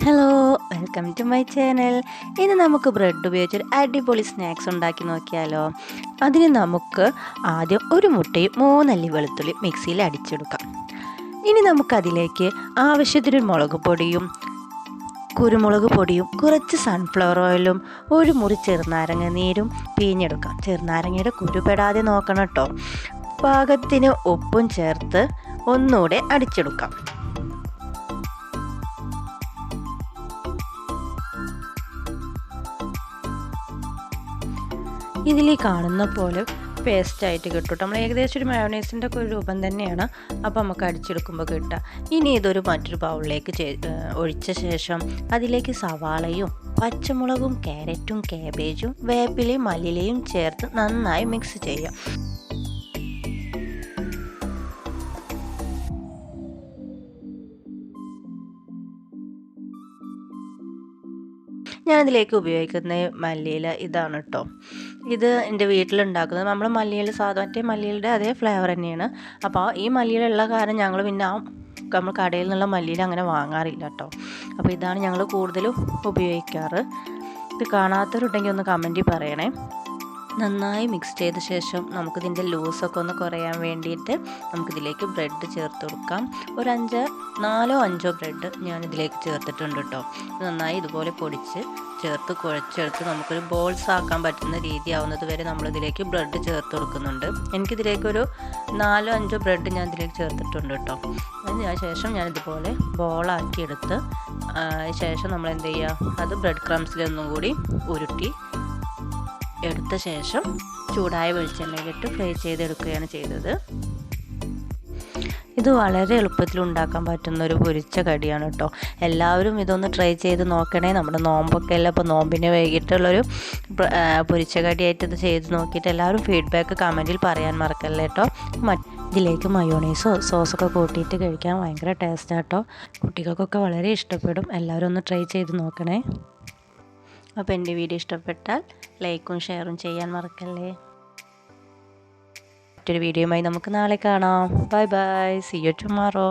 Hello, welcome to my channel. ഇന്ന് നമുക്ക് bread ഉപയോഗിച്ചൊരു അടിപൊളി സ്നാക്സ് ഉണ്ടാക്കി നോക്കിയാലോ. അതിന് നമുക്ക് ആദ്യം ഒരു മുട്ടയും 3 അല്ലി വെളുത്തുള്ളി മിക്സിയിൽ അടിച്ചെടുക്കാം. ഇനി നമുക്കതിലേക്ക് ആവശ്യത്തിന് മുളക് പൊടിയും കുരുമുളക് പൊടിയും കുറച്ച് സൺഫ്ലവർ ഓയിലും ഒരു മുറി ചെറുനാരങ്ങ നീരും പിഴിഞ്ഞെടുക്കാം. ചെറുനാരങ്ങയുടെ കുരുപെടാതെ നോക്കണം കേട്ടോ. പാകത്തിന് ഉപ്പും ചേർത്ത് ഒന്നുകൂടെ അടിച്ചെടുക്കാം. ഇതിൽ കാണുന്ന പോലെ പേസ്റ്റായിട്ട് കിട്ടും. നമ്മൾ ഏകദേശം ഒരു മയോണൈസിൻ്റെ ഒക്കെ ഒരു രൂപം തന്നെയാണ് അപ്പോൾ നമുക്ക് അടിച്ചെടുക്കുമ്പോൾ കിട്ടുക. ഇനി ഇതൊരു മറ്റൊരു ബൗളിലേക്ക് ഒഴിച്ച ശേഷം അതിലേക്ക് സവാളയും പച്ചമുളകും ക്യാരറ്റും കാബേജും വേപ്പിലയും മല്ലിയിലയും ചേർത്ത് നന്നായി മിക്സ് ചെയ്യാം. ഞാനിതിലേക്ക് ഉപയോഗിക്കുന്ന മല്ലിയില ഇതാണ് കേട്ടോ. ഇത് എൻ്റെ വീട്ടിലുണ്ടാക്കുന്നത് നമ്മൾ മല്ലിയില മറ്റേ മല്ലിയിലയുടെ അതേ ഫ്ലേവർ തന്നെയാണ്. അപ്പോൾ ഈ മല്ലിയില ഉള്ള കാരണം ഞങ്ങൾ പിന്നെ നമ്മൾ കടയിൽ നിന്നുള്ള മല്ലിയില അങ്ങനെ വാങ്ങാറില്ല കേട്ടോ. അപ്പോൾ ഇതാണ് ഞങ്ങൾ കൂടുതലും ഉപയോഗിക്കാറ്. ഇത് കാണാത്തവരുണ്ടെങ്കിൽ ഒന്ന് കമൻറ്റിൽ പറയണേ. നന്നായി മിക്സ് ചെയ്ത ശേഷം നമുക്കിതിൻ്റെ ലൂസൊക്കെ ഒന്ന് കുറയാൻ വേണ്ടിയിട്ട് നമുക്കിതിലേക്ക് ബ്രെഡ് ചേർത്ത് കൊടുക്കാം. ഒരു 4-5 ബ്രെഡ് ഞാനിതിലേക്ക് ചേർത്തിട്ടുണ്ട് കേട്ടോ. നന്നായി ഇതുപോലെ പൊടിച്ച് ചേർത്ത് കുഴച്ചെടുത്ത് നമുക്കൊരു ബോൾസ് ആക്കാൻ പറ്റുന്ന രീതിയാവുന്നത് വരെ നമ്മളിതിലേക്ക് ബ്രെഡ് ചേർത്ത് കൊടുക്കുന്നുണ്ട്. എനിക്കിതിലേക്കൊരു 4-5 ബ്രെഡ് ഞാൻ ഇതിലേക്ക് ചേർത്തിട്ടുണ്ട് കേട്ടോ. അതിന് ശേഷം ഞാനിതുപോലെ ബോളാക്കി എടുത്ത് ശേഷം നമ്മൾ എന്ത് ചെയ്യുക, അത് ബ്രെഡ് ക്രംസിലൊന്നും കൂടി ഉരുട്ടി എടുത്ത ശേഷം ചൂടായ വെളിച്ചെണ്ണയിലിട്ട് ഫ്രൈ ചെയ്തെടുക്കുകയാണ് ചെയ്തത്. ഇത് വളരെ എളുപ്പത്തിൽ ഉണ്ടാക്കാൻ പറ്റുന്ന ഒരു പൊരിച്ച കടിയാണ് കേട്ടോ. എല്ലാവരും ഇതൊന്ന് ട്രൈ ചെയ്ത് നോക്കണേ. നമ്മുടെ നോമ്പൊക്കെ അല്ല, അപ്പോൾ നോമ്പിന് വൈകിട്ടുള്ളൊരു പൊരിച്ച കടിയായിട്ട് ഇത് ചെയ്ത് നോക്കിയിട്ട് എല്ലാവരും ഫീഡ്ബാക്ക് കമൻറ്റിൽ പറയാൻ മറക്കല്ലേ കേട്ടോ. ഇതിലേക്ക് മയോണൈസോ സോസൊക്കെ കൂട്ടിയിട്ട് കഴിക്കാൻ ഭയങ്കര ടേസ്റ്റാണ് കേട്ടോ. കുട്ടികൾക്കൊക്കെ വളരെ ഇഷ്ടപ്പെടും. എല്ലാവരും ഒന്ന് ട്രൈ ചെയ്ത് നോക്കണേ. അപ്പോൾ എൻ്റെ വീഡിയോ ഇഷ്ടപ്പെട്ടാൽ ലൈക്കും ഷെയറും ചെയ്യാൻ മറക്കല്ലേ. മറ്റൊരു വീഡിയോയുമായി നമുക്ക് നാളെ കാണാം. Bye bye, see you tomorrow.